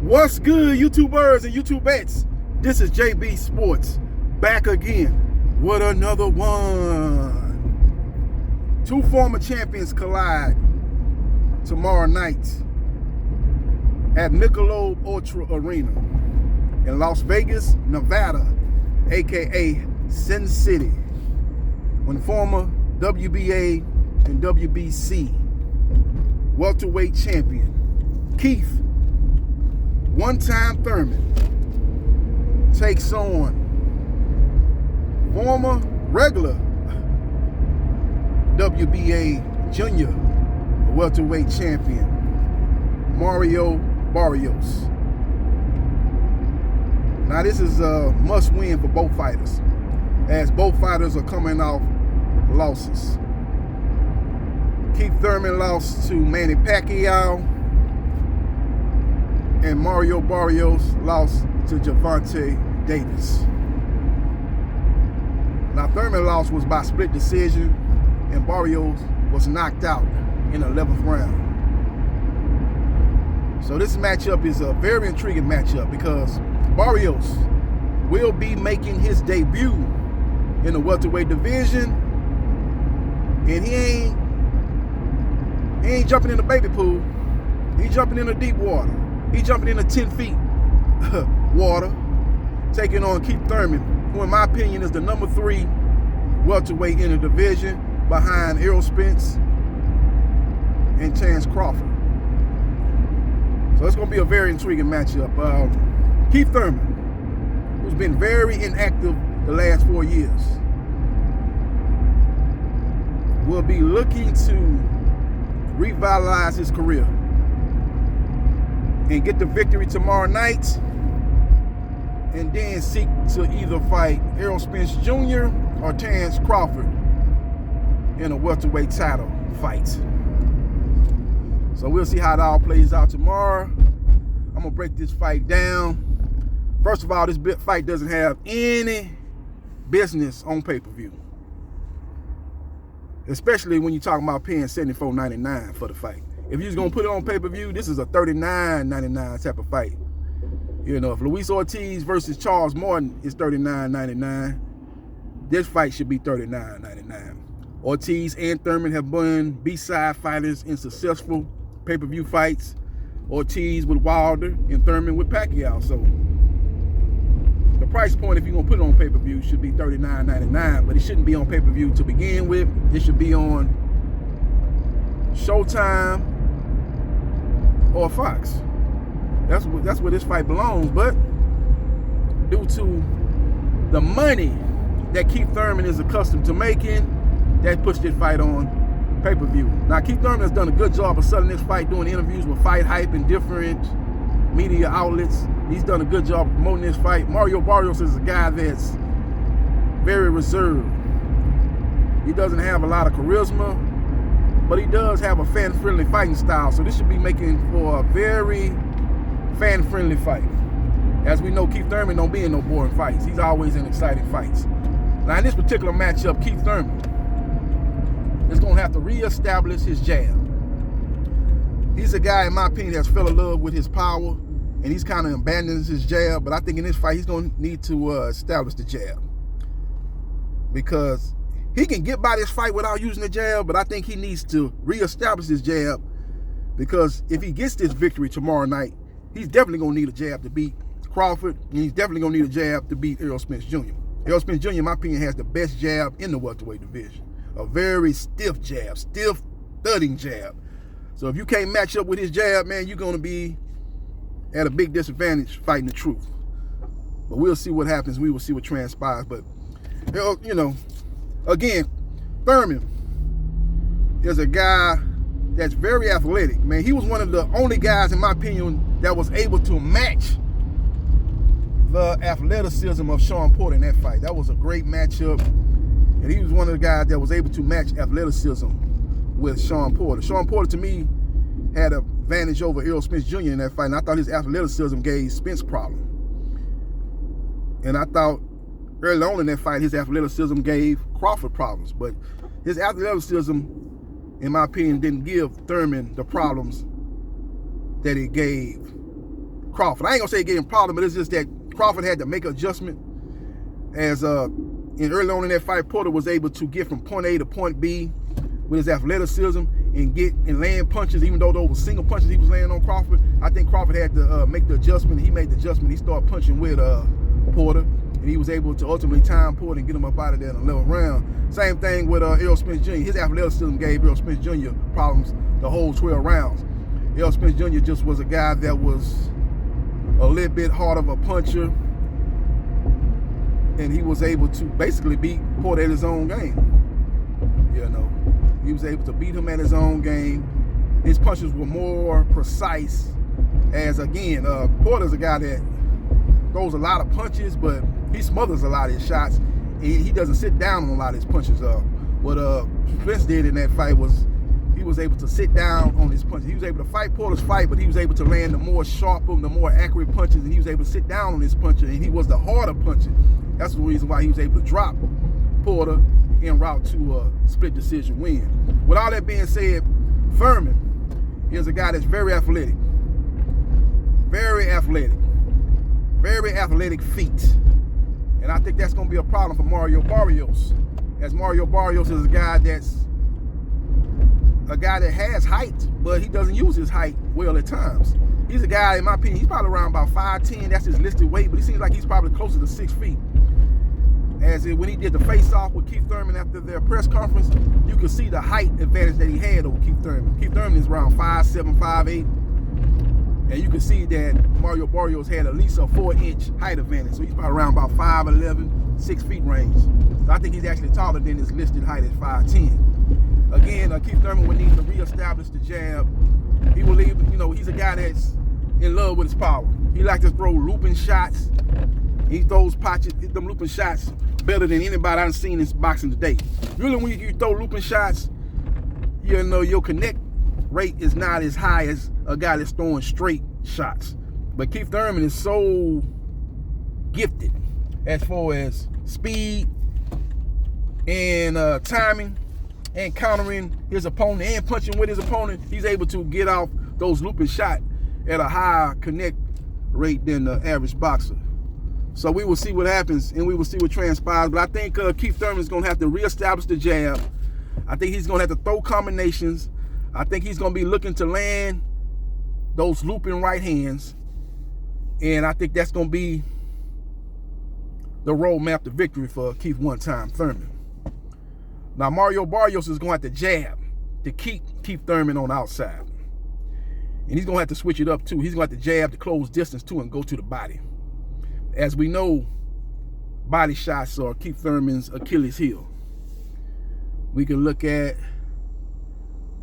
What's good, YouTubers and YouTubettes? This is JBsports back again with another one. Two former champions collide tomorrow night at Michelob Ultra Arena in Las Vegas, Nevada, aka Sin City, when former WBA and WBC welterweight champion Keith one-time Thurman takes on former regular WBA junior welterweight champion Mario Barrios. Now this is a must-win for both fighters, as both fighters are coming off losses. Keith Thurman lost to Manny Pacquiao, and Mario Barrios lost to Gervonta Davis. Now Thurman loss was by split decision, and Barrios was knocked out in the 11th round. So this matchup is a very intriguing matchup because Barrios will be making his debut in the welterweight division, and he ain't jumping in the baby pool. He's jumping in the deep water. He's jumping in the 10 feet water, taking on Keith Thurman, who in my opinion is the number 3 welterweight in the division, behind Errol Spence and Terence Crawford. So it's going to be a very intriguing matchup. Keith Thurman, who's been very inactive the last 4 years, will be looking to revitalize his career and get the victory tomorrow night, and then seek to either fight Errol Spence Jr. or Terence Crawford in a welterweight title fight. So we'll see how it all plays out tomorrow. I'm gonna break this fight down. First of all, this fight doesn't have any business on pay-per-view, especially when you're talking about paying $74.99 for the fight. If you're just gonna put it on pay-per-view, this is a $39.99 type of fight. You know, if Luis Ortiz versus Charles Martin is $39.99, this fight should be $39.99. Ortiz and Thurman have been B-side fighters in successful pay-per-view fights. Ortiz with Wilder and Thurman with Pacquiao. So the price point, if you're gonna put it on pay-per-view, should be $39.99, but it shouldn't be on pay-per-view to begin with. It should be on Showtime or Fox. That's where this fight belongs. But due to the money that Keith Thurman is accustomed to making, that pushed this fight on pay-per-view. Now Keith Thurman has done a good job of selling this fight, doing interviews with Fight Hype and different media outlets. He's done a good job of promoting this fight. Mario Barrios is a guy that's very reserved. He doesn't have a lot of charisma, but he does have a fan-friendly fighting style. So this should be making for a very fan-friendly fight. As we know, Keith Thurman don't be in no boring fights. He's always in exciting fights. Now in this particular matchup, Keith Thurman is going to have to reestablish his jab. He's a guy, in my opinion, that's fell in love with his power, and he's kind of abandoned his jab. But I think in this fight, he's going to need to establish the jab, because he can get by this fight without using the jab, but I think he needs to reestablish his jab, because if he gets this victory tomorrow night, he's definitely going to need a jab to beat Crawford, and he's definitely going to need a jab to beat Errol Spence Jr. Errol Spence Jr., in my opinion, has the best jab in the welterweight division. A very stiff jab, stiff, thudding jab. So if you can't match up with his jab, man, you're going to be at a big disadvantage fighting the truth. But we'll see what happens. We will see what transpires. But, you know, again, Thurman is a guy that's very athletic, man. He was one of the only guys, in my opinion, that was able to match the athleticism of Shawn Porter in that fight. That was a great matchup. And he was one of the guys that was able to match athleticism with Shawn Porter. Shawn Porter, to me, had an advantage over Errol Spence Jr. in that fight, and I thought his athleticism gave Spence problem. And I thought early on in that fight, his athleticism gave Crawford problems. But his athleticism, in my opinion, didn't give Thurman the problems that it gave Crawford. I ain't gonna say it gave him a problem, but it's just that Crawford had to make an adjustment. As early on in that fight, Porter was able to get from point A to point B with his athleticism and land punches, even though those were single punches he was laying on Crawford. I think Crawford had to make the adjustment. He made the adjustment. He started punching with Porter, and he was able to ultimately time Porter and get him up out of there in the 11th round. Same thing with Errol Spence Jr. His athleticism gave Errol Spence Jr. problems the whole 12 rounds. Errol Spence Jr. just was a guy that was a little bit hard of a puncher, and he was able to basically beat Porter at his own game. You know, he was able to beat him at his own game. His punches were more precise. As again, Porter's a guy that throws a lot of punches, but he smothers a lot of his shots. He doesn't sit down on a lot of his punches. What Spence did in that fight was he was able to sit down on his punches. He was able to fight Porter's fight, but he was able to land the more sharper, the more accurate punches, and he was able to sit down on his puncher, and he was the harder puncher. That's the reason why he was able to drop Porter en route to a split decision win. With all that being said, Thurman is a guy that's very athletic. Very athletic. Very athletic feet. And I think that's going to be a problem for Mario Barrios. As Mario Barrios is a guy that has height, but he doesn't use his height well at times. He's a guy, in my opinion, he's probably around about 5'10". That's his listed weight, but he seems like he's probably closer to 6 feet. When he did the face-off with Keith Thurman after their press conference, you could see the height advantage that he had over Keith Thurman. Keith Thurman is around 5'7", 5'8", and you can see that Mario Barrios had at least a 4-inch height advantage. So he's probably around about 5'11", 6 feet range. So I think he's actually taller than his listed height at 5'10". Again, Keith Thurman would need to reestablish the jab. He will leave, he's a guy that's in love with his power. He likes to throw looping shots. He throws them looping shots better than anybody I've seen in boxing today. Really, when you throw looping shots, your connect rate is not as high as a guy that's throwing straight shots. But Keith Thurman is so gifted as far as speed and timing and countering his opponent and punching with his opponent. He's able to get off those looping shots at a higher connect rate than the average boxer. So we will see what happens, and we will see what transpires. But I think Keith Thurman is going to have to reestablish the jab. I think he's going to have to throw combinations. I think he's going to be looking to land those looping right hands. And I think that's going to be the roadmap to victory for Keith one-time Thurman. Now, Mario Barrios is going to have to jab to keep Keith Thurman on the outside. And he's going to have to switch it up, too. He's going to have to jab to close distance, too, and go to the body. As we know, body shots are Keith Thurman's Achilles heel. We can look at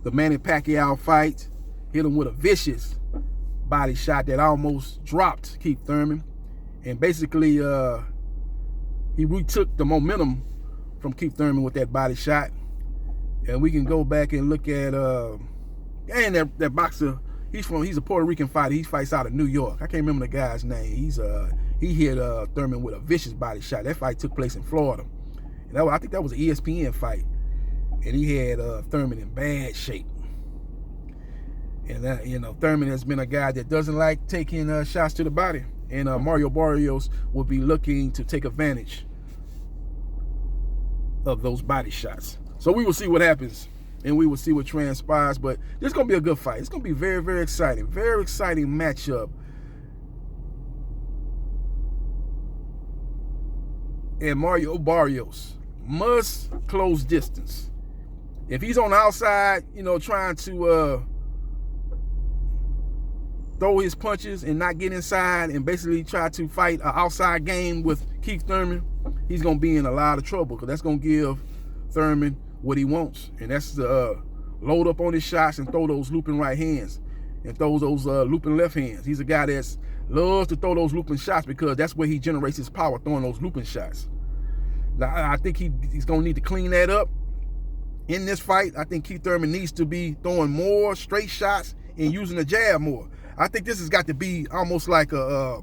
the Manny Pacquiao fight, hit him with a vicious body shot that almost dropped Keith Thurman. And basically, he retook the momentum from Keith Thurman with that body shot. And we can go back and look at, that boxer, he's a Puerto Rican fighter. He fights out of New York. I can't remember the guy's name. He hit Thurman with a vicious body shot. That fight took place in Florida. And I think that was an ESPN fight. And he had Thurman in bad shape. And Thurman has been a guy that doesn't like taking shots to the body. And Mario Barrios will be looking to take advantage of those body shots. So we will see what happens, and we will see what transpires. But this is going to be a good fight. It's going to be very, very exciting. Very exciting matchup. And Mario Barrios must close distance. If he's on the outside, trying to throw his punches and not get inside and basically try to fight an outside game with Keith Thurman, he's going to be in a lot of trouble, because that's going to give Thurman what he wants. And that's to load up on his shots and throw those looping right hands and throw those looping left hands. He's a guy that loves to throw those looping shots, because that's where he generates his power, throwing those looping shots. Now, I think he's going to need to clean that up in this fight. I think Keith Thurman needs to be throwing more straight shots and using the jab more. I think this has got to be almost like a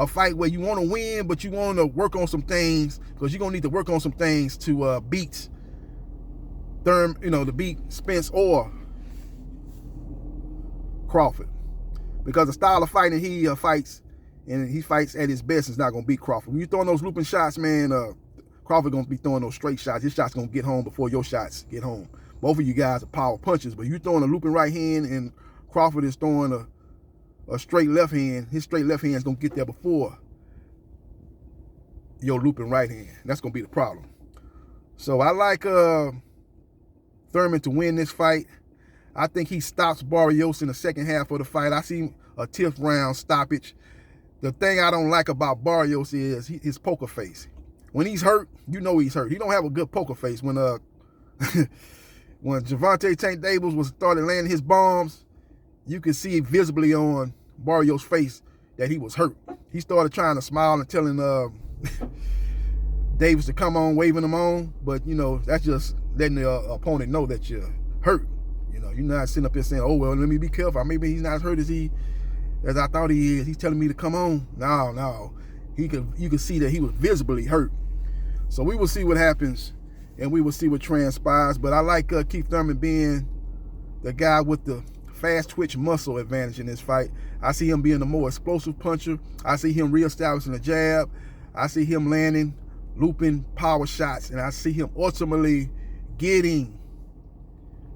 fight where you want to win, but you want to work on some things, because you're going to need to work on some things to beat Thurman, to beat Spence or Crawford. because the style of fighting he fights, and he fights at his best, is not going to beat Crawford. When you're throwing those looping shots, man, Crawford going to be throwing those straight shots. His shots going to get home before your shots get home. Both of you guys are power punchers, but you throwing a looping right hand and Crawford is throwing a straight left hand. His straight left hand is going to get there before your looping right hand. That's going to be the problem. So I like Thurman to win this fight. I think he stops Barrios in the second half of the fight. I see a 10th round stoppage. The thing I don't like about Barrios is his poker face. When he's hurt, you know he's hurt. He don't have a good poker face. When when Gervonta Tank Davis was started landing his bombs, you could see visibly on Barrios' face that he was hurt. He started trying to smile and telling Davis to come on, waving him on, but you know, that's just letting the opponent know that you're hurt. You know, you're not sitting up here saying, oh, well, let me be careful. Maybe he's not as hurt as I thought he is. He's telling me to come on. No. You could see that he was visibly hurt. So we will see what happens, and we will see what transpires. But I like Keith Thurman being the guy with the fast twitch muscle advantage in this fight. I see him being the more explosive puncher. I see him reestablishing the jab. I see him landing, looping power shots, and I see him ultimately getting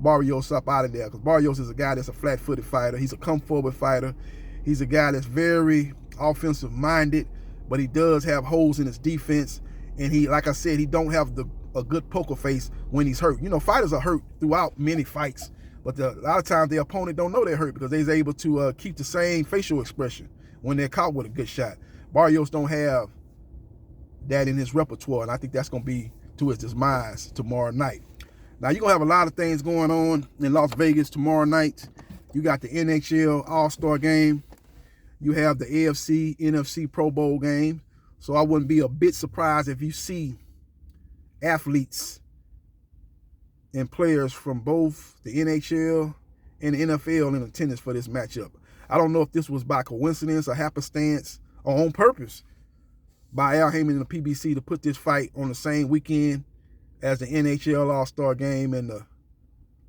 Barrios up out of there, because Barrios is a guy that's a flat-footed fighter. He's a come-forward fighter. He's a guy that's very offensive-minded, but he does have holes in his defense. And he, like I said, he don't have a good poker face when he's hurt. You know, fighters are hurt throughout many fights, but a lot of times the opponent don't know they're hurt because they're able to keep the same facial expression when they're caught with a good shot. Barrios don't have that in his repertoire, and I think that's going to be to his demise tomorrow night. Now, you're going to have a lot of things going on in Las Vegas tomorrow night. You got the NHL All-Star game. You have the AFC, NFC Pro Bowl game. So I wouldn't be a bit surprised if you see athletes and players from both the NHL and the NFL in attendance for this matchup. I don't know if this was by coincidence or happenstance or on purpose by Al Haymon and the PBC to put this fight on the same weekend as the NHL All-Star game and the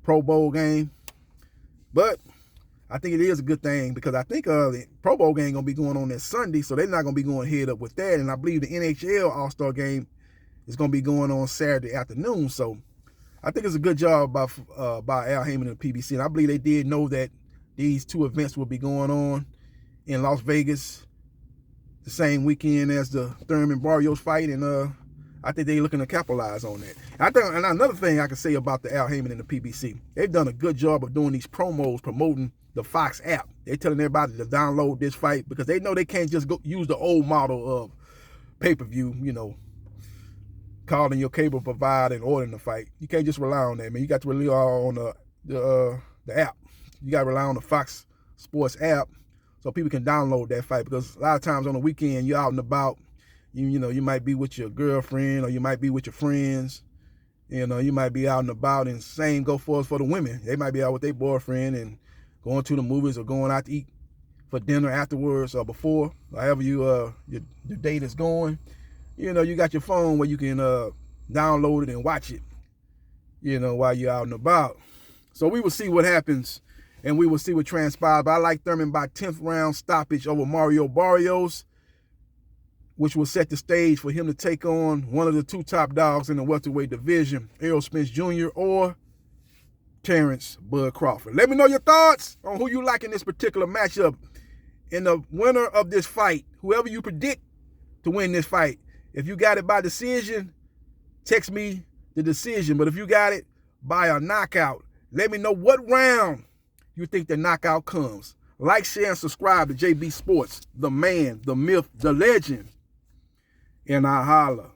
Pro Bowl game. But I think it is a good thing, because I think the Pro Bowl game going to be going on that Sunday, so they're not going to be going head up with that. And I believe the NHL All-Star game is going to be going on Saturday afternoon. So I think it's a good job by Al Haymon and the PBC. And I believe they did know that these two events will be going on in Las Vegas the same weekend as the Thurman Barrios fight, and I think they're looking to capitalize on that. And another thing I can say about the Al Haymon and the PBC, they've done a good job of doing these promos, promoting the Fox app. They're telling everybody to download this fight because they know they can't just go use the old model of pay-per-view, you know, calling your cable provider and ordering the fight. You can't just rely on that, man. You got to rely on the app. You got to rely on the Fox Sports app so people can download that fight, because a lot of times on the weekend you're out and about. You know, you might be with your girlfriend or you might be with your friends. You know, you might be out and about, and same go for the women. They might be out with their boyfriend and going to the movies or going out to eat for dinner afterwards or before, however your date is going. You know, you got your phone where you can download it and watch it, you know, while you're out and about. So we will see what happens, and we will see what transpires. But I like Thurman by 10th round stoppage over Mario Barrios, which will set the stage for him to take on one of the two top dogs in the welterweight division, Errol Spence Jr. or Terrence Bud Crawford. Let me know your thoughts on who you like in this particular matchup. And the winner of this fight, whoever you predict to win this fight, if you got it by decision, text me the decision. But if you got it by a knockout, let me know what round you think the knockout comes. Like, share, and subscribe to JB Sports, the man, the myth, the legend. And I holla.